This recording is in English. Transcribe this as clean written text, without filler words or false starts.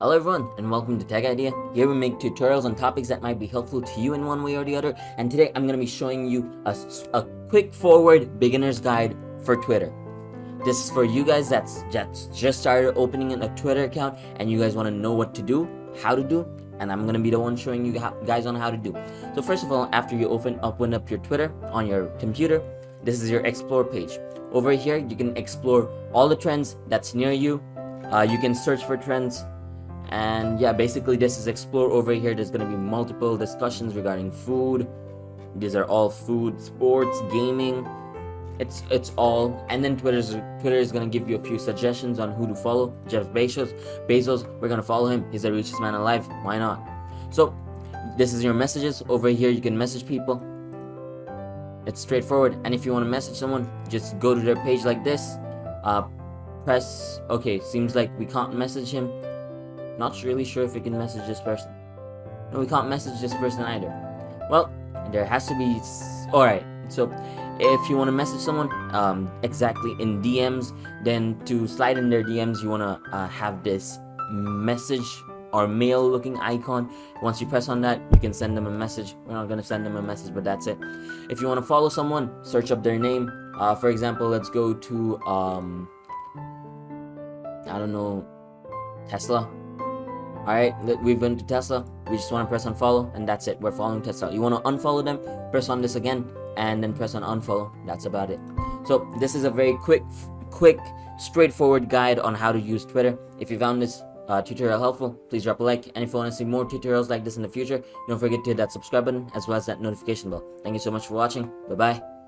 Hello everyone and welcome to Tech Idea. Here we make tutorials on topics that might be helpful to you in one way or the other, and today I'm going to be showing you a quick forward beginner's guide for Twitter. This is for you guys that's just started opening a Twitter account and you guys want to know what to do, how to do, and I'm going to be the one showing you guys on how to do. So first of all, after you open up your Twitter on your computer, this is your explore page. Over here you can explore all the trends that's near you. You can search for trends. And yeah, basically this is explore. Over here there's going to be multiple discussions regarding food. These are all food, sports, gaming. It's all. And then Twitter is going to give you a few suggestions on who to follow. Jeff Bezos, we're going to follow him. He's the richest man alive. Why not? So this is your messages. Over here you can message people. It's straightforward. And if you want to message someone, just go to their page like this. Press okay. Seems like we can't message him. Not really sure if we can message this person. No, we can't message this person either. Well, there has to be. Alright, so if you want to message someone exactly in DMs, then to slide in their DMs, you want to have this message or mail looking icon. Once you press on that, you can send them a message. We're not going to send them a message, but that's it. If you want to follow someone, search up their name. For example, let's go to I don't know, Tesla. Alright, we've been to Tesla. We just want to press on follow, and that's it. We're following Tesla. You want to unfollow them, press on this again, and then press on unfollow. That's about it. So this is a very quick, straightforward guide on how to use Twitter. If you found this tutorial helpful, please drop a like. And if you want to see more tutorials like this in the future, don't forget to hit that subscribe button as well as that notification bell. Thank you so much for watching. Bye bye.